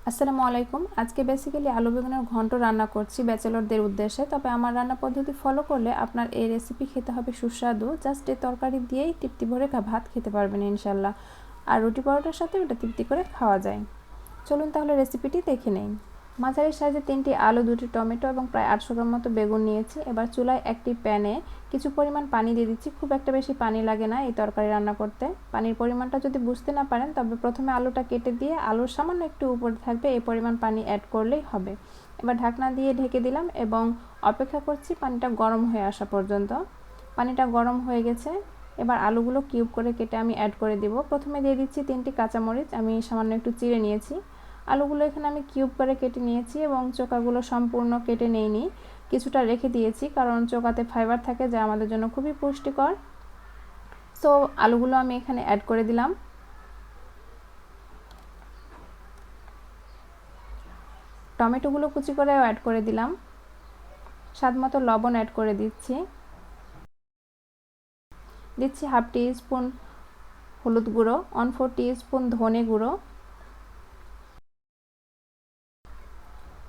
আসসালামু আলাইকুম। আজকে বেসিক্যালি আলু বেগুনের ঘন্ট রান্না করছি ব্যাচেলরদের উদ্দেশ্যে। তবে আমার রান্না পদ্ধতি ফলো করলে আপনার এই রেসিপি খেতে হবে সুস্বাদু। জাস্ট এই তরকারি দিয়েই তৃপ্তি ভরে ভাত খেতে পারবেন ইনশাল্লাহ। আর রুটি পরোটার সাথে ওটা তৃপ্তি করে খাওয়া যায়। চলুন তাহলে রেসিপিটি দেখে নেই। মাঝারি সাইজে 3টি আলু, 2টি টমেটো এবং প্রায় 800 গ্রাম মতো বেগুন নিয়েছি। এবার চুলায় একটি প্যানে কিছু পরিমাণ পানি দিয়ে দিচ্ছি। খুব একটা বেশি পানি লাগে না এই তরকারি রান্না করতে। পানির পরিমাণটা যদি বুঝতে না পারেন তবে প্রথমে আলুটা কেটে দিয়ে আলুর সামান্য একটু উপরে থাকবে এই পরিমাণ পানি অ্যাড করলেই হবে। এবার ঢাকনা দিয়ে ঢেকে দিলাম এবং অপেক্ষা করছি পানিটা গরম হয়ে আসা পর্যন্ত। পানিটা গরম হয়ে গেছে। এবার আলুগুলো কিউব করে কেটে আমি অ্যাড করে দিব। প্রথমে দিয়ে দিচ্ছি 3টি কাঁচামরিচ, আমি সামান্য একটু চিড়ে নিয়েছি। আলুগুলো এখানে আমি কিউব করে কেটে নিয়েছি এবং চোকাগুলো সম্পূর্ণ কেটে নেইনি, কিছুটা রেখে দিয়েছি কারণ চোকাতে ফাইবার থাকে যা আমাদের জন্য খুবই পুষ্টিকর। সো আলুগুলো আমি এখানে অ্যাড করে দিলাম। টমেটোগুলো কুচি করেও অ্যাড করে দিলাম। স্বাদমতো লবণ অ্যাড করে দিচ্ছি। দিচ্ছি হাফ টি স্পুন হলুদ গুঁড়ো, 1/4 টিস্পুন ধনে গুঁড়ো,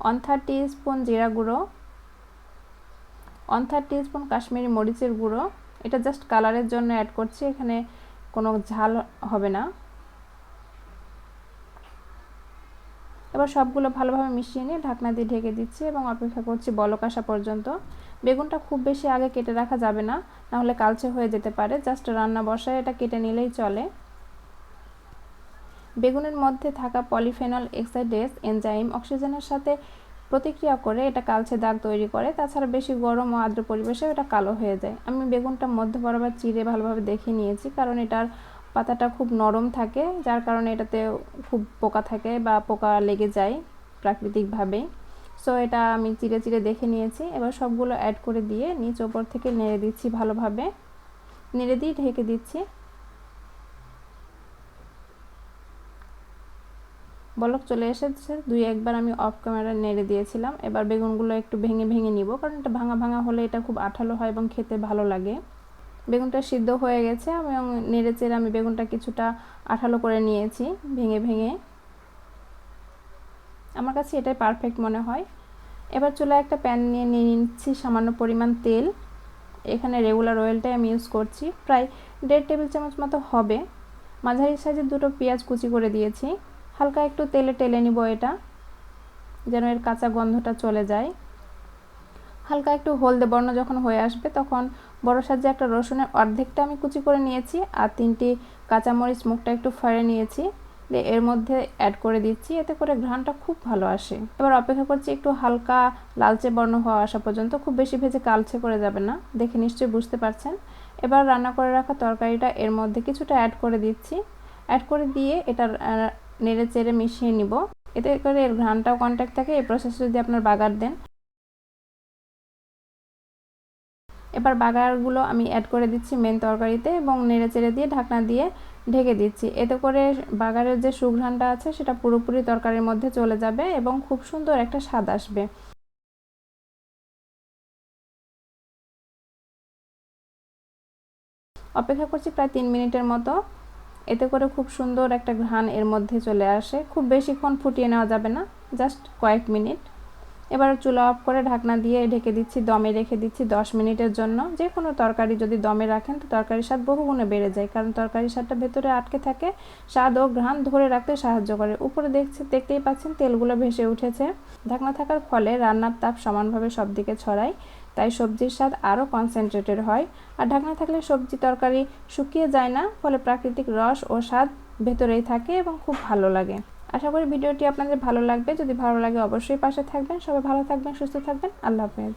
1/3 টিস্পুন জিরা গুঁড়ো, 1/3 টিস্পুন কাশ্মীরি মরিচের গুঁড়ো। এটা জাস্ট কালারের জন্য অ্যাড করছি, এখানে কোনো ঝাল হবে না। এবার সবগুলো ভালোভাবে মিশিয়ে নিয়ে ঢাকনা দিয়ে ঢেকে দিচ্ছি এবং অপেক্ষা করছি বলক আসা পর্যন্ত। বেগুনটা খুব বেশি আগে কেটে রাখা যাবে না, নাহলে কালচে হয়ে যেতে পারে। জাস্ট রান্না বসায় এটা কেটে নিলেই চলে। বেগুনের মধ্যে থাকা পলিফেনল অক্সাইডেজ এনজাইম অক্সিজেনের সাথে প্রতিক্রিয়া করে এটা কালচে দাগ তৈরি করে। তাছাড়া বেশি গরম ও আর্দ্র পরিবেশেও এটা কালো হয়ে যায়। আমি বেগুনটা মধ্য বরাবর চিড়ে ভালোভাবে দেখে নিয়েছি কারণ এটার পাতাটা খুব নরম থাকে, যার কারণে এটাতে খুব পোকা থাকে বা পোকা লেগে যায় প্রাকৃতিকভাবেই। সো এটা আমি চিড়ে চিড়ে দেখে নিয়েছি। এবার সবগুলো অ্যাড করে দিয়ে নিচ ওপর থেকে নেড়ে দিচ্ছি, ভালোভাবে নেড়ে দিয়ে ঢেকে দিচ্ছি। বলক চলে এসেছে, 2-1 বার আমি অফ ক্যামেরা নেড়ে দিয়েছিলাম। এবার বেগুনগুলো একটু ভেঙে ভেঙে নিব কারণ এটা ভাঙা ভাঙা হলে এটা খুব আঠালো হয় এবং খেতে ভালো লাগে। বেগুনটা সিদ্ধ হয়ে গেছে এবং নেড়ে চেড়ে আমি বেগুনটা কিছুটা আঠালো করে নিয়েছি ভেঙে ভেঙে। আমার কাছে এটাই পারফেক্ট মনে হয়। এবার চুলায় একটা প্যান নিয়ে নিচ্ছি সামান্য পরিমাণ তেল। এখানে রেগুলার অয়েলটাই আমি ইউজ করছি, প্রায় 1.5 টেবিল চামচ মতো হবে। মাঝারি সাইজের 2টো পেঁয়াজ কুচি করে দিয়েছি। হালকা একটু তেলে টেলে নিব এটা, যেন এর কাঁচা গন্ধটা চলে যায়। হালকা একটু হলদে বর্ণ যখন হয়ে আসবে তখন বড় সাইজে একটা রসুনের অর্ধেকটা আমি কুচি করে নিয়েছি আর 3টি কাঁচামরিচ মুখটা একটু ফাড়ে নিয়েছি, দিয়ে এর মধ্যে অ্যাড করে দিচ্ছি। এতে করে ঘ্রাণটা খুব ভালো আসে। এবার অপেক্ষা করছি একটু হালকা লালচে বর্ণ হওয়া আসা পর্যন্ত, খুব বেশি ভেজে কালচে করে যাবে না, দেখে নিশ্চয়ই বুঝতে পারছেন। এবার রান্না করে রাখা তরকারিটা এর মধ্যে কিছুটা অ্যাড করে দিচ্ছি। অ্যাড করে দিয়ে এটা নেড়ে চেড়ে মিশিয়ে নিব। এতে করে এর ঘ্রাণটাও কন্ট্যাক্ট থাকে। এই প্রসেসে যদি আপনার বাগার দেন। এবার বাগারগুলো আমি অ্যাড করে দিচ্ছি মেন তরকারিতে এবং নেড়ে চেড়ে দিয়ে ঢাকনা দিয়ে ঢেকে দিচ্ছি। এতে করে বাগারের যে সুঘ্রাণটা আছে সেটা পুরোপুরি তরকারির মধ্যে চলে যাবে এবং খুব সুন্দর একটা স্বাদ আসবে। অপেক্ষা করছি প্রায় 3 মিনিটের মতো। এতে করে খুব সুন্দর একটা ঘ্রাণ এর মধ্যে চলে আসে। খুব বেশিক্ষণ ফুটিয়ে নেওয়া যাবে না, জাস্ট কয়েক মিনিট। এবার চুলা অফ করে ঢাকনা দিয়ে ঢেকে দিচ্ছি, দমে রেখে দিচ্ছি 10 মিনিটের জন্য। যে কোনো তরকারি যদি দমে রাখেন তো তরকারির স্বাদ বহুগুণে বেড়ে যায়, কারণ তরকারির স্বাদটা ভেতরে আটকে থাকে, স্বাদ ও ঘ্রাণ ধরে রাখতে সাহায্য করে। উপরে দেখতেই পাচ্ছেন তেলগুলো ভেসে উঠেছে। ঢাকনা থাকার ফলে রান্নার তাপ সমানভাবে সব দিকে ছড়ায়, তাই সবজির স্বাদ আরও কনসেন্ট্রেটেড হয়। আর ঢাকনা থাকলে সবজি তরকারি শুকিয়ে যায় না, ফলে প্রাকৃতিক রস ও স্বাদ ভেতরেই থাকে এবং খুব ভালো লাগে। আশা করি ভিডিওটি আপনাদের ভালো লাগবে। যদি ভালো লাগে অবশ্যই পাশে থাকবেন। সবাই ভালো থাকবেন, সুস্থ থাকবেন। আল্লাহ হাফেজ।